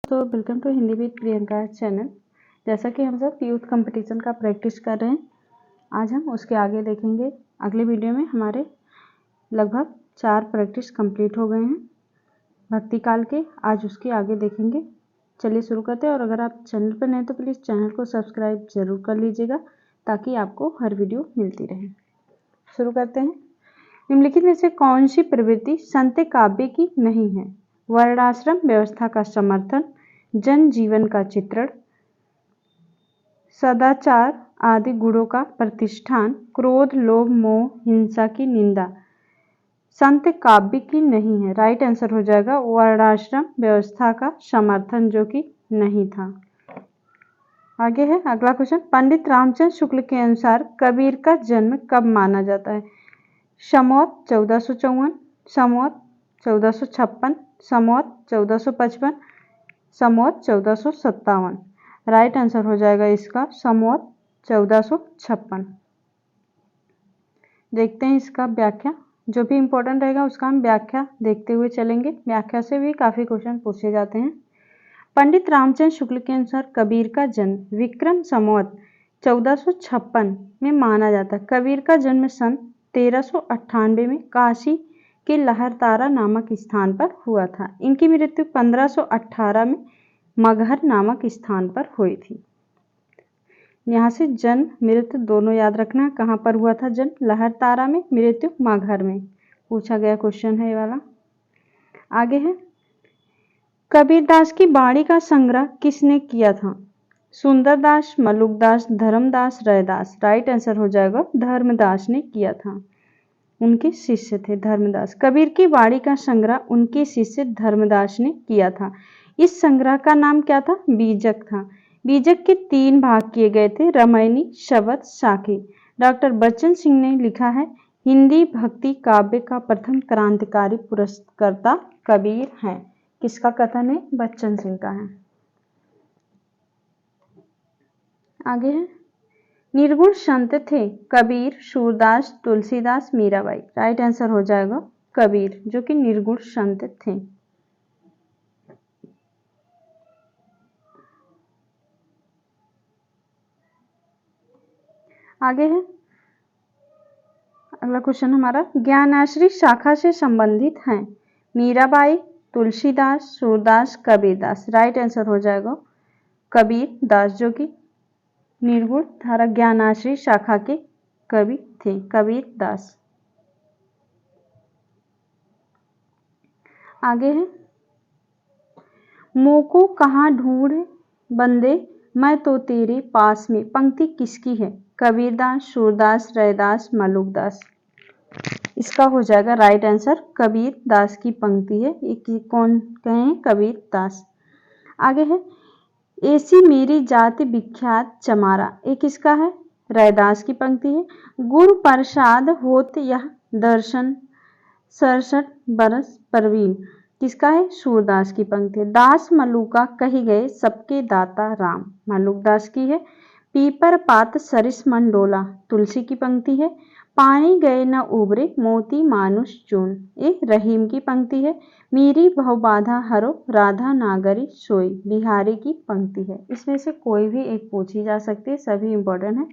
तो welcome to Hindi with Priyanka channel. जैसा कि हम सब यूथ कंपटीशन का प्रैक्टिस कर रहे हैं, आज हम उसके आगे देखेंगे। अगले वीडियो में हमारे लगभग 4 प्रैक्टिस कंप्लीट हो गए हैं भक्ति काल के। आज उसके आगे देखेंगे। चलिए शुरू करते हैं। और अगर आप चैनल पर नए तो प्लीज़ चैनल को सब्सक्राइब जरूर कर लीजिएगा ताकि आपको हर वीडियो मिलती रहे। शुरू करते हैं। निम्नलिखित में से कौन सी प्रवृत्ति संत काव्य की नहीं है? वर्णाश्रम व्यवस्था का समर्थन, जन जीवन का चित्रण, सदाचार आदि गुणों का प्रतिष्ठान, क्रोध लोभ मोह हिंसा की निंदा संत काव्य की नहीं है। राइट आंसर हो जाएगा वर्णाश्रम व्यवस्था का समर्थन, जो कि नहीं था। आगे है अगला क्वेश्चन। पंडित रामचंद्र शुक्ल के अनुसार कबीर का जन्म कब माना जाता है? संवत 1454, संवत 1456, संवत 1455, संवत 1457। राइट आंसर हो जाएगा इसका संवत 1456। देखते हैं इसका व्याख्या। जो भी इंपॉर्टेंट रहेगा उसका हम व्याख्या देखते हुए चलेंगे। व्याख्या से भी काफी क्वेश्चन पूछे जाते हैं। पंडित रामचंद्र शुक्ल के अनुसार कबीर का जन्म विक्रम संवत 1456 में माना जाता है। कबीर का जन्म सन 1398 में काशी के लहरतारा नामक स्थान पर हुआ था। इनकी मृत्यु 1518 में मगहर नामक स्थान पर हुई थी। यहाँ से जन्म मृत्यु दोनों याद रखना। कहाँ पर हुआ था जन्म? लहरतारा में, मृत्यु मगहर में। पूछा गया क्वेश्चन है ये वाला। आगे है कबीरदास की वाणी का संग्रह किसने किया था? सुंदरदास, मलुकदास, धर्मदास, रैदास। राइट आंसर हो जाएगा धर्मदास ने किया था। उनके शिष्य थे धर्मदास। कबीर की वाणी का संग्रह उनके शिष्य धर्मदास ने किया था। इस संग्रह का नाम क्या था? बीजक था। बीजक के 3 भाग किए गए थे, रामायणी, शबद, साखी। डॉक्टर बच्चन सिंह ने लिखा है हिंदी भक्ति काव्य का प्रथम क्रांतिकारी पुरस्कर्ता कबीर हैं। किसका कथन है? बच्चन सिंह का है। आगे है निर्गुण संत थे कबीर, सूरदास, तुलसीदास, मीराबाई। राइट आंसर हो जाएगा कबीर, जो कि निर्गुण संत थे। आगे है अगला क्वेश्चन हमारा ज्ञानाश्री शाखा से संबंधित हैं मीराबाई, तुलसीदास, सूरदास, कबीरदास। राइट आंसर हो जाएगा कबीर दास, जो कि निर्गुण धारा ज्ञानाश्री शाखा के कवि थे कबीर दास। आगे है मोको कहाँ ढूंढ बंदे मैं तो तेरे पास में। पंक्ति किसकी है? कबीरदास, सूरदास, रैदास, मलुकदास। इसका हो जाएगा राइट आंसर कबीर दास की पंक्ति है। ये कौन कहें? कबीर दास। आगे है ऐसी मेरी जाति विख्यात चमारा। ये किसका है? रैदास की पंक्ति है। गुरु प्रसाद होत यह दर्शन 67 बरस परवीन। किसका है? सूरदास की पंक्ति है। दास मलुका कही गए सबके दाता राम। मलुकदास की है। पीपर पात सरिस मन डोला। तुलसी की पंक्ति है। पानी गए न उबरे मोती मानुष चून। ये रहीम की पंक्ति है। मेरी भवबाधा हरो राधा नागरी सोई। बिहारी की पंक्ति है। इसमें से कोई भी एक पूछी जा सकती है, सभी इंपॉर्टेंट है,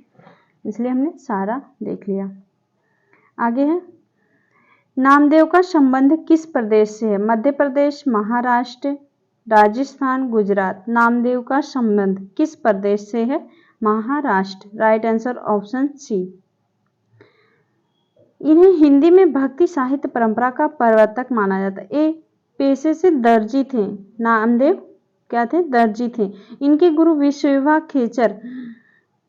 इसलिए हमने सारा देख लिया। आगे है नामदेव का संबंध किस प्रदेश से है? मध्य प्रदेश, महाराष्ट्र, राजस्थान, गुजरात। नामदेव का संबंध किस प्रदेश से है? Maharashtra. Right answer option C. इन्हें हिंदी में भक्ति साहित्य परंपरा का प्रवर्तक माना जाता है। ये पेशे से दर्जी थे। नामदेव क्या थे? दर्जी थे। इनके गुरु विश्वविभा खेचर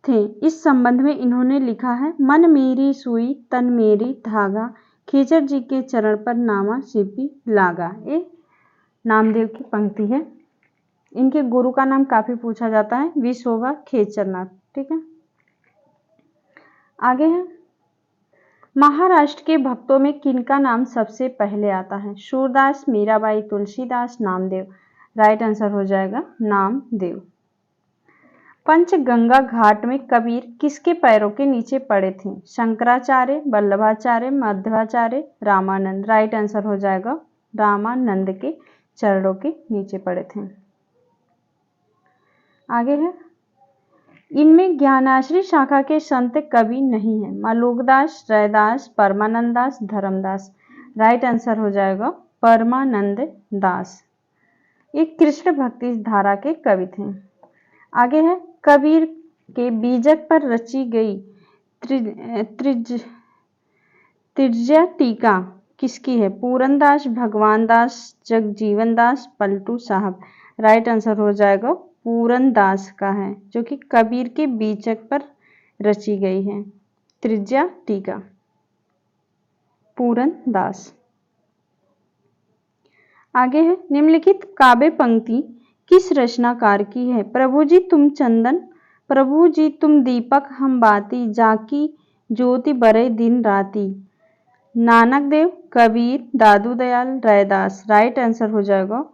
थे। इस संबंध में इन्होंने लिखा है मन मेरी सुई तन मेरी धागा, खेचर जी के चरण पर नामा सिपी लागा। ये नामदेव की पंक्ति है। इनके गुरु का नाम काफी पूछा जाता है, विश्वविभा खेचरनाथ। ठीक है। आगे है महाराष्ट्र के भक्तों में किनका नाम सबसे पहले आता है? सूरदास, मीराबाई, तुलसीदास, नामदेव। राइट आंसर हो जाएगा नामदेव। पंचगंगा घाट में कबीर किसके पैरों के नीचे पड़े थे? शंकराचार्य, वल्लभाचार्य, मध्वाचार्य, रामानंद। राइट आंसर हो जाएगा रामानंद के चरणों के नीचे पड़े थे। आगे है, इनमें ज्ञानाश्री शाखा के संत कवि नहीं है। मलुकदास, रैदास, परमानंद दास, धर्मदास। राइट आंसर हो जाएगा परमानंद दास। ये कृष्ण भक्ति धारा के कवि थे। आगे है, कबीर के बीजक पर रची गई त्रिज्या टीका किसकी है? पूरनदास, भगवान दास, जगजीवन दास, पलटू साहब। राइट आंसर हो जाएगा पूरनदास का है, जो कि कबीर के बीजक पर रची गई है त्रिज्या टीका, पूरनदास। आगे है, निम्नलिखित काव्य पंक्ति किस रचनाकार की है? प्रभु जी तुम चंदन, प्रभु जी तुम दीपक हम बाती, जाकी ज्योति बरई दिन राती। नानक देव, कबीर, दादू दयाल, रैदास। राइट आंसर हो जाएगा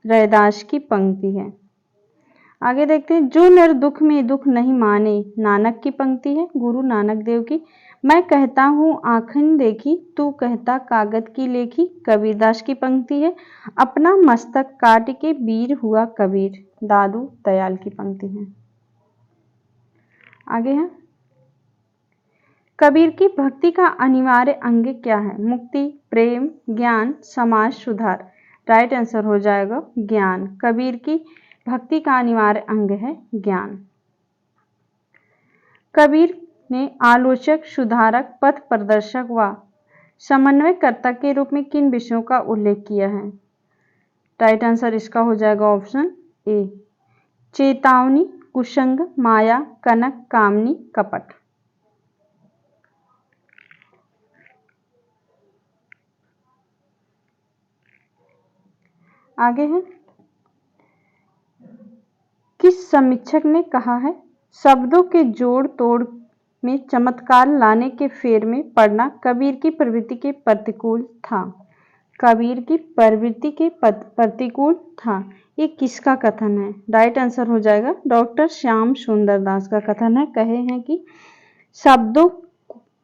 रैदास की पंक्ति है। आगे देखते हैं, जो नर दुख में दुख नहीं माने। नानक की पंक्ति है, गुरु नानक देव की। मैं कहता हूँ आँखें देखी, तू कहता कागज की लेखी। कबीरदास की पंक्ति है, अपना मस्तक काट के वीर हुआ कबीर। दादू दयाल की पंक्ति है। आगे है, कबीर की भक्ति का अनिवार्य अंग क्या है? मुक्ति, प्रेम, ज्ञान, समाज सुधार। राइट आंसर हो जाएगा ज्ञान। कबीर की भक्ति का अनिवार्य अंग है ज्ञान। कबीर ने आलोचक, सुधारक, पथ प्रदर्शक व समन्वयकर्ता के रूप में किन विषयों का उल्लेख किया है? राइट आंसर इसका हो जाएगा ऑप्शन ए, चेतावनी, कुसंग, माया, कनक, कामनी, कपट। आगे है, किस समीक्षक ने कहा है, शब्दों के जोड़ तोड़ में चमत्कार लाने के फेर में पड़ना कबीर की प्रवृत्ति के प्रतिकूल था? कबीर की प्रवृत्ति के प्रतिकूल था। ये किसका कथन है? राइट आंसर हो जाएगा डॉक्टर श्याम सुंदर दास का कथन है। कहे हैं कि शब्दों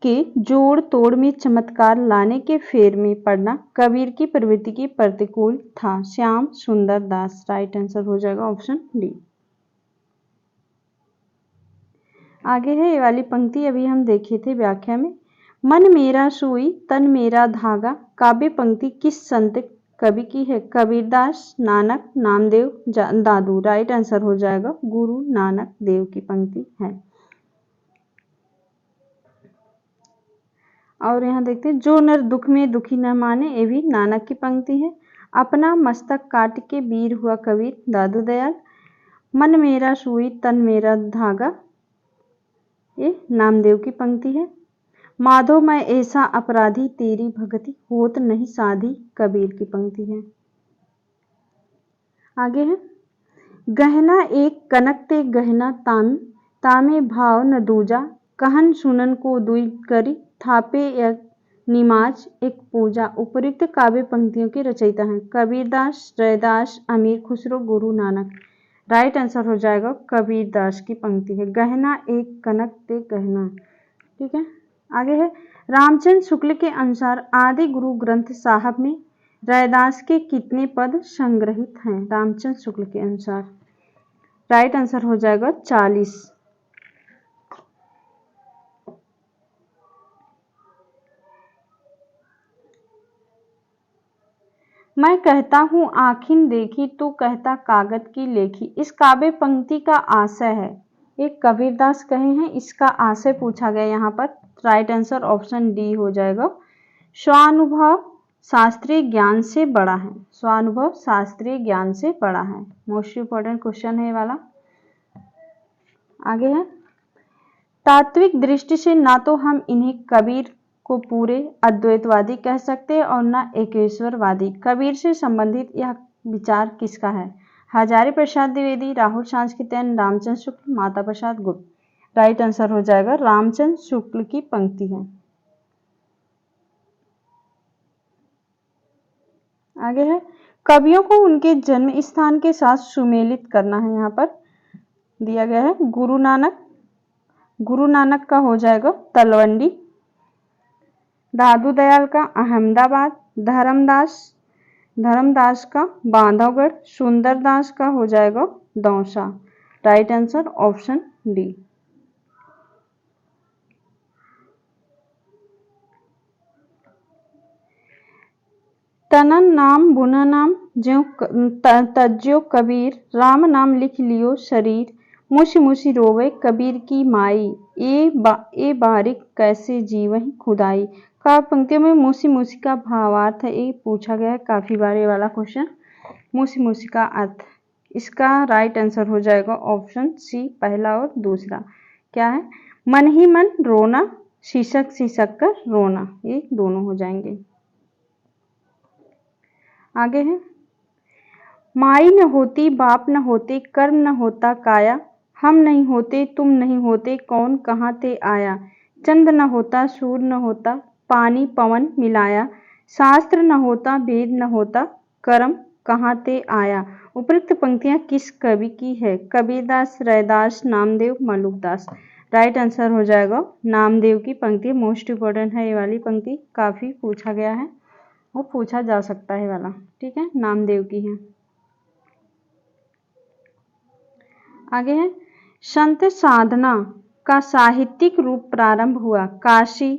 के जोड़ तोड़ में चमत्कार लाने के फेर में पड़ना कबीर की प्रवृत्ति के प्रतिकूल था। श्याम सुंदर दास। राइट आंसर हो जाएगा ऑप्शन डी। आगे है, ये वाली पंक्ति अभी हम देखे थे व्याख्या में। मन मेरा सुई तन मेरा धागा काव्य पंक्ति किस संत कवि की है? कबीरदास, नानक, नामदेव, दादू। राइट आंसर हो जाएगा गुरु नानक देव की पंक्ति है। और यहाँ देखते हैं, जो नर दुख में दुखी न माने, ये भी नानक की पंक्ति है। अपना मस्तक काट के वीर हुआ कबीर, दादू दयाल। मन मेरा सुई तन मेरा धागा, ये नामदेव की पंक्ति है। माधो मैं ऐसा अपराधी तेरी भगति होत नहीं साधी, कबीर की पंक्ति है। आगे है, गहना एक कनक ते गहना ताम, तामे भाव न दूजा, कहन सुनन को दुई करी, थापे एक निमाज एक पूजा। उपयुक्त काव्य पंक्तियों के रचयिता हैं कबीरदास, रैदास, अमीर खुसरो, गुरु नानक। राइट आंसर हो जाएगा कबीरदास की पंक्ति है, गहना एक कनक ते गहना। ठीक है। आगे है, रामचंद्र शुक्ल के अनुसार आदि गुरु ग्रंथ साहब में रैदास के कितने पद संग्रहित हैं? रामचंद्र शुक्ल के अनुसार राइट आंसर हो जाएगा 40। मैं कहता हूँ आँखिन देखी, तू कहता कागज की लेखी। इस काव्य पंक्ति का आशय है, एक कबीरदास कहे हैं, इसका आशय पूछा गया यहाँ पर। राइट आंसर ऑप्शन डी हो जाएगा, स्वानुभव शास्त्रीय ज्ञान से बड़ा है। स्वानुभव शास्त्रीय ज्ञान से बड़ा है। मोस्ट इंपॉर्टेंट क्वेश्चन है ये वाला। आगे है, तात्विक दृष्टि से ना तो हम इन्हें कबीर को पूरे अद्वैतवादी कह सकते हैं और न एकेश्वरवादी। कबीर से संबंधित यह विचार किसका है? हजारी प्रसाद द्विवेदी, राहुल सांस्कृत्यायन, रामचंद्र शुक्ल, माता प्रसाद गुप्त। राइट आंसर हो जाएगा रामचंद्र शुक्ल की पंक्ति है। आगे है, कवियों को उनके जन्म स्थान के साथ सुमेलित करना है। यहाँ पर दिया गया है, गुरु नानक का हो जाएगा तलवंडी, दादू दयाल का अहमदाबाद, धर्मदास का बांधवगढ़, सुंदरदास का हो जाएगा Dausa. Right answer option D. तनन नाम बुना नाम ज्यों तज्यो कबीर, राम नाम लिख लियो शरीर, मुशी मुशी रोवे कबीर की माई, ए बारिक कैसे जीवहि खुदाई। का पंक्तियों में मुसी मुसी का भावार्थ है, ये पूछा गया है काफी बार ये वाला क्वेश्चन। मुसी मुसी का अर्थ, इसका राइट आंसर हो जाएगा ऑप्शन सी, पहला और दूसरा। क्या है? मन ही मन रोना, शीशक शीशक कर रोना, ये दोनों हो जाएंगे। आगे है, माई न होती बाप न होते, कर्म न होता काया, हम नहीं होते तुम नहीं होते, कौन कहाँ ते आया। चंद न होता सूर्य न होता, पानी पवन मिलाया, शास्त्र न होता वेद न होता, कर्म कहाँ ते आया। उपयुक्त पंक्तियां किस कवि की है? कबीरदास, रैदास, नामदेव, मलुकदास। राइट आंसर हो जाएगा नामदेव की पंक्ति, मोस्ट इंपॉर्टेंट है ये वाली पंक्ति, काफी पूछा गया है, वो पूछा जा सकता है वाला। ठीक है, नामदेव की है। आगे है, संत साधना का साहित्यिक रूप प्रारंभ हुआ काशी,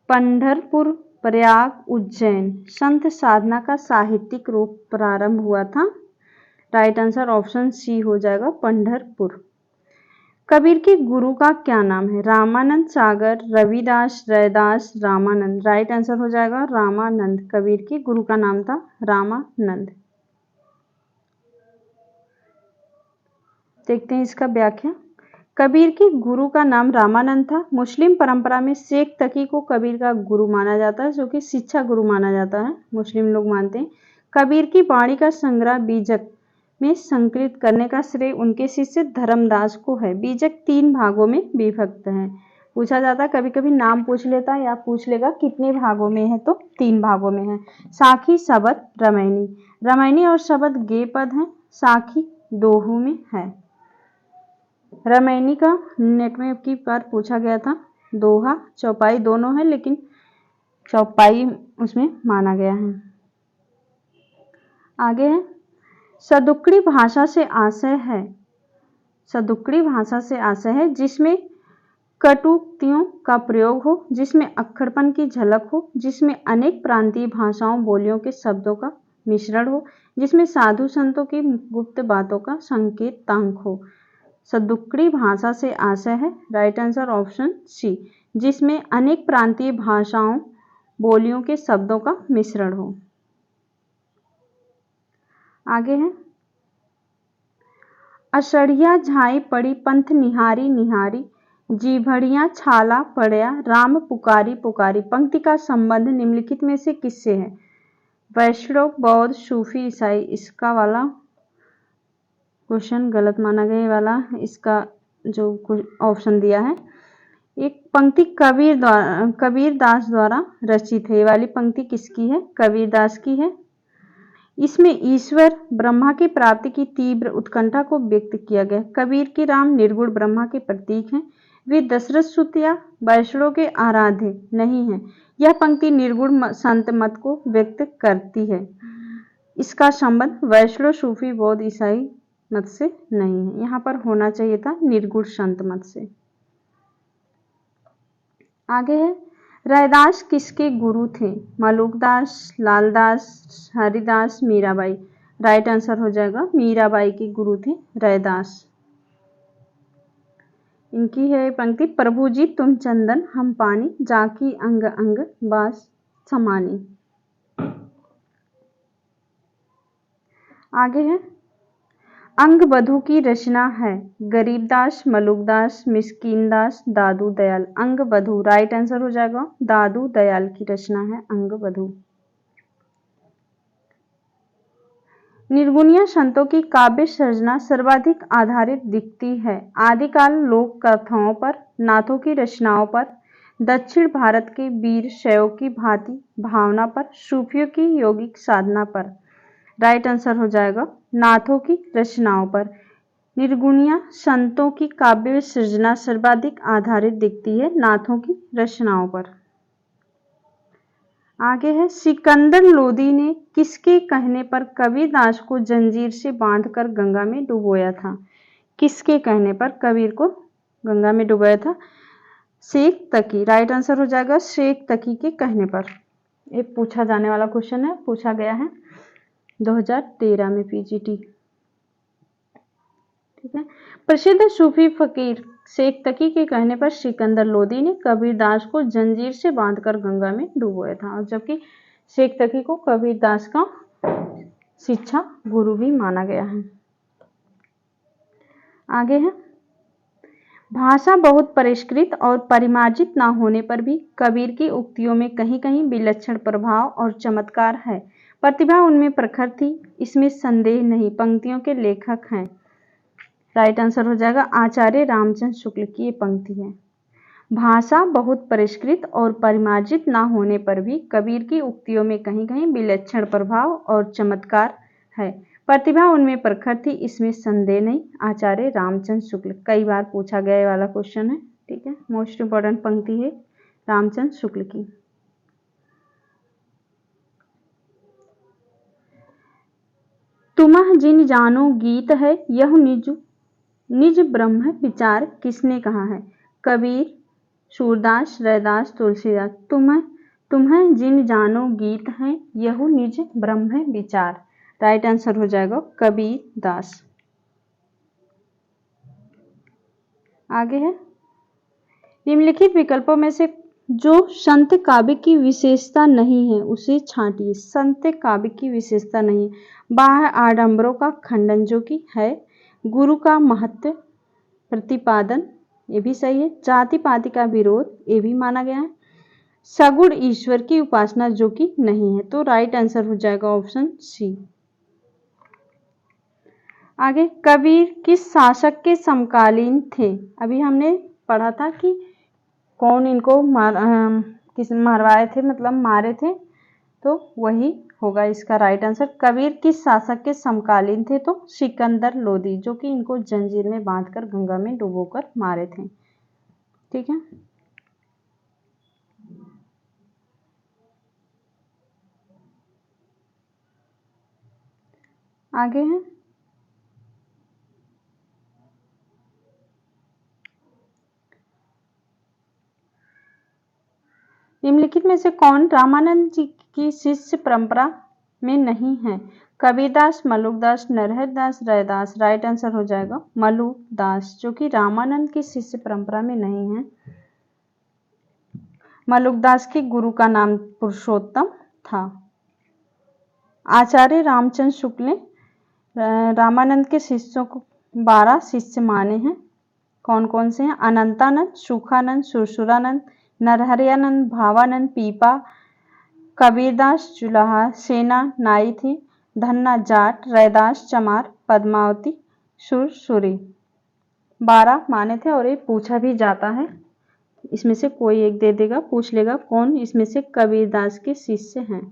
पंढरपुर, प्रयाग, उज्जैन। संत साधना का साहित्यिक रूप प्रारंभ हुआ था, राइट आंसर ऑप्शन सी हो जाएगा पंढरपुर। कबीर के गुरु का क्या नाम है? रामानंद सागर, रविदास, रैदास, रामानंद। राइट आंसर हो जाएगा रामानंद। कबीर के गुरु का नाम था रामानंद। देखते हैं इसका व्याख्या। कबीर के गुरु का नाम रामानंद था। मुस्लिम परंपरा में शेख तकी को कबीर का गुरु माना जाता है, जो कि शिक्षा गुरु माना जाता है, मुस्लिम लोग मानते हैं। कबीर की वाणी का संग्रह बीजक में संकलित करने का श्रेय उनके शिष्य धर्मदास को है। बीजक 3 भागों में विभक्त है। पूछा जाता है, कभी कभी नाम पूछ लेता है या पूछ लेगा कितने भागों में है, तो 3 भागों में है। साखी, शबद, रामायणी। रामायणी और शबद गे पद हैं, साखी दोहू में है। रामायणी का नेट में की बार पूछा गया था, दोहा चौपाई दोनों है, लेकिन चौपाई उसमें माना गया है। आगे है, सदुक्कड़ी भाषा से आशय है, सदुक्कड़ी भाषा से आशय है जिसमें कटुक्तियों का प्रयोग हो, जिसमें अक्खड़पन की झलक हो, जिसमें अनेक प्रांतीय भाषाओं बोलियों के शब्दों का मिश्रण हो, जिसमें साधु संतों की गुप्त बातों का संकेतांक हो। सदुक्कड़ी भाषा से आशय है, राइट आंसर ऑप्शन सी, जिसमें अनेक प्रांतीय भाषाओं बोलियों के शब्दों का मिश्रण हो। आगे है, अषढ़िया झाई पड़ी पंथ निहारी निहारी, जीभड़ियां छाला पड़या राम पुकारी पुकारी। पंक्ति का संबंध निम्नलिखित में से किससे है? वैष्णव, बौद्ध, सूफी, ईसाई। इसका वाला क्वेश्चन गलत माना गया वाला, इसका जो ऑप्शन दिया है, एक पंक्ति कबीरदास द्वारा रचित है। ये वाली पंक्ति किसकी है? कबीरदास की है। इसमें ईश्वर ब्रह्मा की प्राप्ति की तीव्र उत्कंठा को व्यक्त किया गया। कबीर के राम निर्गुण ब्रह्मा के प्रतीक हैं, वे दशरथ सुत या वैष्णव के आराध्य नहीं हैं। यह पंक्ति निर्गुण संत मत को व्यक्त करती है। इसका संबंध वैष्णव, सूफी, बौद्ध, ईसाई मत से नहीं है, यहाँ पर होना चाहिए था निर्गुण संत मत से। आगे है, रैदास किसके गुरु थे? मलुकदास, लालदास, हरिदास, मीराबाई। राइट आंसर हो जाएगा मीराबाई के गुरु थे रैदास। इनकी है पंक्ति, प्रभु जी तुम चंदन हम पानी, जाकी अंग अंग बास समानी। आगे है, अंग बधू की रचना है गरीबदास, मलुकदास, मिस्कीनदास, दादू दयाल। अंग बधू, राइट आंसर हो जाएगा दादू दयाल की रचना है अंग बधू। निर्गुणिया संतों की काव्य सर्जना सर्वाधिक आधारित दिखती है आदिकाल लोक कथाओं पर, नाथों की रचनाओं पर, दक्षिण भारत के वीर शैव की भांति भावना पर, सूफियों की योगिक साधना पर। राइट आंसर हो जाएगा नाथों की रचनाओं पर। निर्गुणिया संतों की काव्य सृजना सर्वाधिक आधारित दिखती है नाथों की रचनाओं पर। आगे है, सिकंदर लोदी ने किसके कहने पर कबीरदास को जंजीर से बांधकर गंगा में डुबोया था? किसके कहने पर कबीर को गंगा में डुबाया था? शेख तकी। राइट आंसर हो जाएगा शेख तकी के कहने पर। ये पूछा जाने वाला क्वेश्चन है, पूछा गया है 2013 में पीजीटी। ठीक है। प्रसिद्ध सूफी फकीर शेख तकी के कहने पर सिकंदर लोदी ने कबीरदास को जंजीर से बांधकर गंगा में डुबोया था, और जबकि शेख तकी को कबीरदास का शिक्षा गुरु भी माना गया है। आगे है, भाषा बहुत परिष्कृत और परिमार्जित न होने पर भी कबीर की उक्तियों में कहीं कहीं विलक्षण प्रभाव और चमत्कार है। प्रतिभा उनमें प्रखर थी, इसमें संदेह नहीं। पंक्तियों के लेखक हैं, राइट आंसर हो जाएगा आचार्य रामचंद्र शुक्ल की ये पंक्ति है। भाषा बहुत परिष्कृत और परिमार्जित न होने पर भी कबीर की उक्तियों में कहीं कहीं विलक्षण प्रभाव और चमत्कार है। प्रतिभा उनमें प्रखर थी, इसमें संदेह नहीं। आचार्य रामचंद्र शुक्ल, कई बार पूछा गया वाला क्वेश्चन है। ठीक है, मोस्ट इंपॉर्टेंट पंक्ति है रामचंद्र शुक्ल की। तुमह जिन जानो गीत है यह निज ब्रह्म विचार किसने कहा है? कबीर, सूरदास, रैदास, तुलसीदास। तुम्हें जिन जानो गीत है यह निज ब्रह्म विचार। राइट आंसर हो जाएगा कबीर दास। आगे है, निम्नलिखित विकल्पों में से जो संत काव्य की विशेषता नहीं है उसे छांटिए। संत काव्य की विशेषता नहीं, बाह्य आडंबरों का खंडन जो कि है, गुरु का महत्व प्रतिपादन, ये भी सही है। जाति पाति का विरोध, ये भी माना गया है। सगुण ईश्वर की उपासना जो कि नहीं है, तो राइट आंसर हो जाएगा ऑप्शन सी। आगे, कबीर किस शासक के समकालीन थे? अभी हमने पढ़ा था कि कौन इनको मारवाए थे, मतलब मारे थे, तो वही होगा इसका राइट आंसर। कबीर किस शासक के समकालीन थे? तो सिकंदर लोदी, जो कि इनको जंजीर में बांधकर गंगा में डुबोकर मारे थे। ठीक है, आगे है, निम्नलिखित में से कौन रामानंद जी की शिष्य परंपरा में नहीं है? कबीरदास, मलुकदास, नरहरदास, रैदास। राइट आंसर हो जाएगा मलुकदास, जो कि रामानंद की शिष्य परंपरा में नहीं है। मलुकदास के गुरु का नाम पुरुषोत्तम था। आचार्य रामचंद्र शुक्ल ने रामानंद के शिष्यों को 12 शिष्य माने हैं। कौन कौन से हैं? अनंतानंद, सुखानंद, सुरसुरानंद, नरहरियानंद, भावानंद, पीपा, कबीरदास, जुलाहा, सेना नाई थी, धन्ना जाट, रैदास, चमार, पद्मावती, सुरसुरी। 12 माने थे और ये पूछा भी जाता है। इसमें से कोई एक दे देगा, पूछ लेगा कौन इसमें से कबीरदास के शिष्य हैं।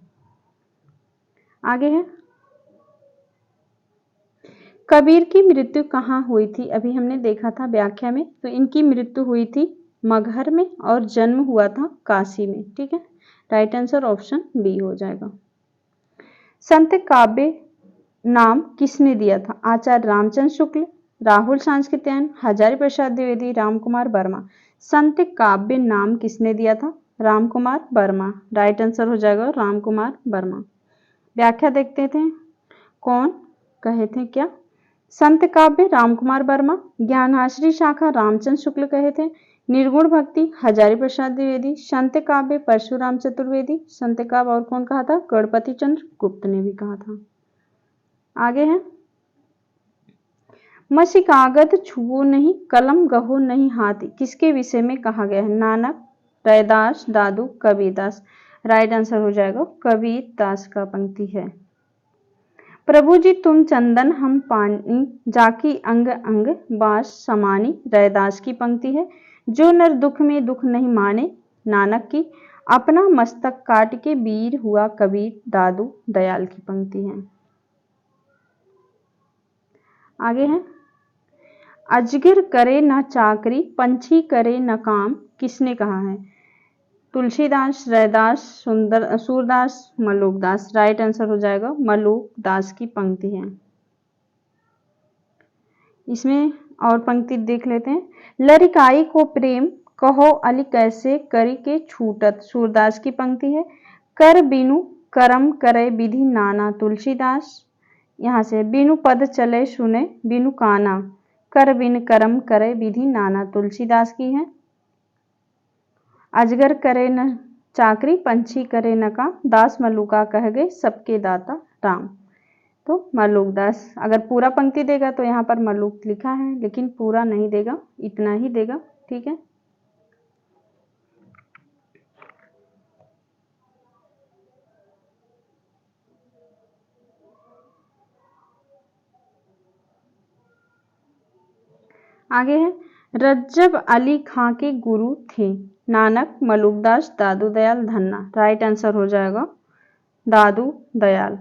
आगे है, कबीर की मृत्यु कहाँ हुई थी? अभी हमने देखा था व्याख्या में, तो इनकी मृत्यु हुई थी मगहर में और जन्म हुआ था काशी में। ठीक है, राइट आंसर ऑप्शन बी हो जाएगा। संत काव्य नाम किसने दिया था? आचार्य रामचंद्र शुक्ल, राहुल सांस्कृत्यायन, हजारी प्रसाद द्विवेदी, रामकुमार वर्मा। संत काव्य नाम किसने दिया था? रामकुमार वर्मा। राइट आंसर हो जाएगा रामकुमार वर्मा। व्याख्या देखते थे, कौन कहे थे क्या? संत काव्य रामकुमार वर्मा, ज्ञानाश्री शाखा रामचंद्र शुक्ल कहे थे, निर्गुण भक्ति हजारी प्रसाद द्विवेदी, संत काव्य परशुराम चतुर्वेदी, संत काव्य और कौन कहा था? गणपति चंद्र गुप्त ने भी कहा था। आगे है, मसी कागज छुओ नहीं, कलम गहो नहीं हाथी, किसके विषय में कहा गया है? नानक, रैदास, दादू, कबीरदास। राइट आंसर हो जाएगा कबीरदास का पंक्ति है। प्रभु जी तुम चंदन हम पानी, जाकी अंग अंग बास समानी। रैदास की पंक्ति है। जो नर दुख में दुख नहीं माने, नानक की, अपना मस्तक काट के वीर हुआ कबीर। दादू दयाल की पंक्ति है। आगे है, अजगर करे न चाकरी, पंछी करे न काम, किसने कहा है? तुलसीदास, रैदास, सूरदास, मलुकदास। राइट आंसर हो जाएगा मलुकदास की पंक्ति है। इसमें और पंक्ति देख लेते हैं। लरिकाई को प्रेम कहो अली कैसे करी के छूटत, सूरदास की पंक्ति है। कर बिनु करम करे विधि नाना, तुलसीदास। यहाँ से बिनु पद चले सुने बिनु काना, कर बिन करम करे विधि नाना, तुलसीदास की है। अजगर करे न चाकरी पंछी करे न काम, दास मल्लुका कह गए सबके दाता राम। तो मल्लुकदास अगर पूरा पंक्ति देगा तो यहाँ पर मल्लुक लिखा है, लेकिन पूरा नहीं देगा, इतना ही देगा। ठीक है, आगे है। रज्जब अली खां के गुरु थे नानक, मल्लुकदास, दादू दयाल, धन्ना। राइट आंसर हो जाएगा दादू दयाल।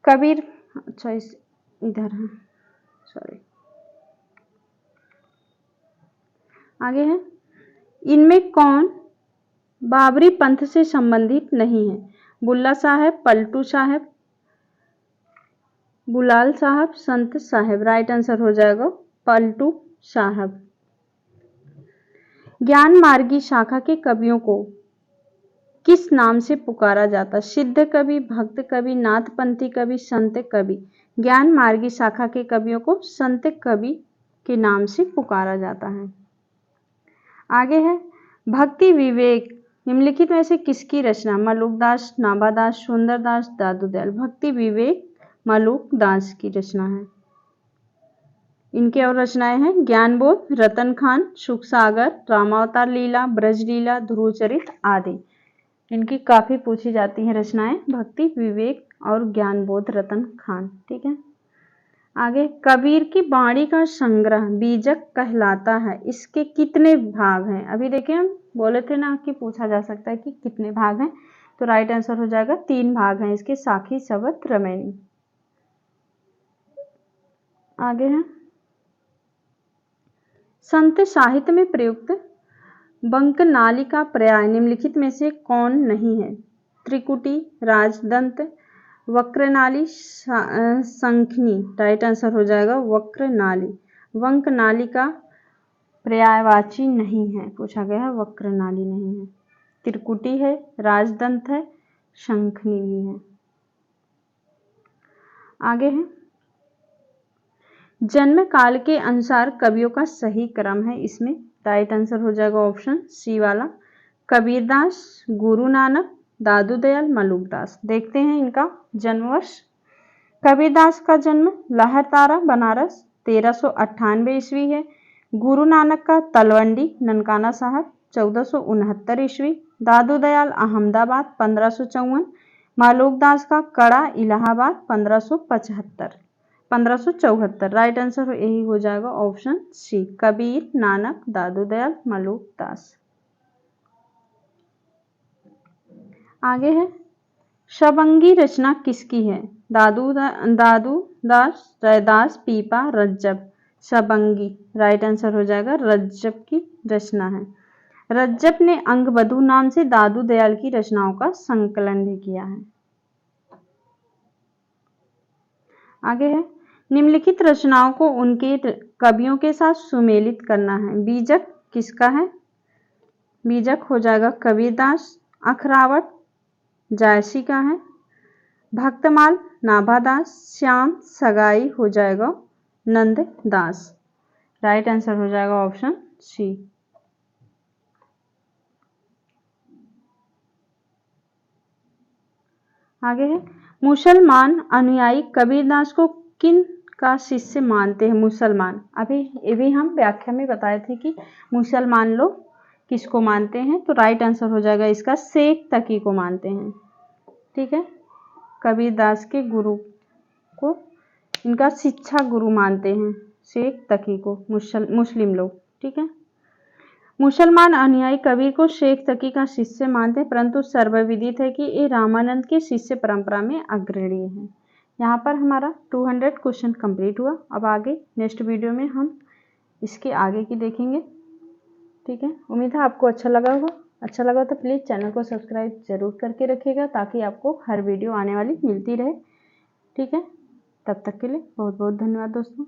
कबीर, अच्छा इस इधर है, सॉरी। आगे है। इनमें कौन बाबरी पंथ से संबंधित नहीं है? बुल्ला साहब, पलटू साहब, बुलाल साहब, संत साहब। राइट आंसर हो जाएगा पलटू साहब। ज्ञान मार्गी शाखा के कवियों को किस नाम से पुकारा जाता? सिद्ध कवि, भक्त कवि, नाथपंथी कवि, संत कवि। ज्ञान मार्गी शाखा के कवियों को संत कवि के नाम से पुकारा जाता है। आगे है। भक्ति विवेक निम्नलिखित में से किसकी रचना? मल्लुकदास, नाभादास, सुंदरदास, दादू दयाल। भक्ति विवेक मल्लुकदास की रचना है। इनके और रचनाएं हैं ज्ञानबोध, रतन खान, सुख सागर, रामावतार लीला, ब्रज लीला, ध्रुवचरित आदि। इनकी काफी पूछी जाती हैं रचनाएं, भक्ति विवेक और ज्ञानबोध, रतन खान। ठीक है, आगे। कबीर की बाणी का संग्रह बीजक कहलाता है, इसके कितने भाग हैं? अभी देखिए हम बोले थे ना कि पूछा जा सकता है कि कितने भाग हैं, तो राइट आंसर हो जाएगा 3 भाग हैं इसके, साखी, शबद, रमैनी। आगे है। संत साहित्य में प्रयुक्त बंकनाली का पर्याय निम्नलिखित में से कौन नहीं है? त्रिकुटी, राजदंत, वक्रनाली, संखनी। राइट आंसर हो जाएगा वक्रनाली। वंकनाली का पर्यायवाची नहीं है, पूछा गया है, वक्रनाली नहीं है। त्रिकुटी है, राजदंत है, शंखनी भी है। आगे है। जन्म काल के अनुसार कवियों का सही क्रम है इसमें, राइट आंसर हो जाएगा ऑप्शन सी वाला। कबीरदास, गुरु नानक, दादू दयाल, मल्लुकदास। देखते हैं इनका जन्म वर्ष। कबीरदास का जन्म लहरतारा, बनारस 1398 ईस्वी है। गुरु नानक का तलवंडी, ननकाना साहब 1469 ईस्वी। दादू दयाल अहमदाबाद 1554। मल्लुकदास का कड़ा, इलाहाबाद 1574। राइट आंसर यही हो जाएगा ऑप्शन सी, कबीर, नानक, दादू दयाल, मल्लुकदास। आगे है। शबंगी रचना किसकी है? दादू दास, रैदास, पीपा, रज्जब। शबंगी राइट आंसर हो जाएगा रज्जब की रचना है। रज्जब ने अंगबधू नाम से दादू दयाल की रचनाओं का संकलन भी किया है। आगे है। निम्नलिखित रचनाओं को उनके कवियों के साथ सुमेलित करना है। बीजक किसका है? बीजक हो जाएगा कबीरदास। अखरावट जायसी का है। भक्तमाल नाभादास। श्याम सगाई हो जाएगा नंददास। राइट आंसर हो जाएगा ऑप्शन सी। आगे है। मुसलमान अनुयायी कबीरदास को किन का शिष्य मानते हैं? मुसलमान, अभी ये भी हम व्याख्या में बताए थे कि मुसलमान लोग किसको मानते हैं, तो राइट आंसर हो जाएगा इसका शेख तकी को मानते हैं। ठीक है, कबीरदास के गुरु को इनका शिक्षा गुरु मानते हैं शेख तकी को मुस्लिम लोग। ठीक है, मुसलमान अनुयायी कबीर को शेख तकी का शिष्य मानते हैं, परंतु सर्वविदित है कि ये रामानंद के शिष्य परंपरा में अग्रणी है। यहाँ पर हमारा 200 क्वेश्चन कंप्लीट हुआ। अब आगे नेक्स्ट वीडियो में हम इसके आगे की देखेंगे। ठीक है, उम्मीद है आपको अच्छा लगा होगा। अच्छा लगा तो प्लीज़ चैनल को सब्सक्राइब जरूर करके रखिएगा ताकि आपको हर वीडियो आने वाली मिलती रहे। ठीक है, तब तक के लिए बहुत बहुत धन्यवाद दोस्तों।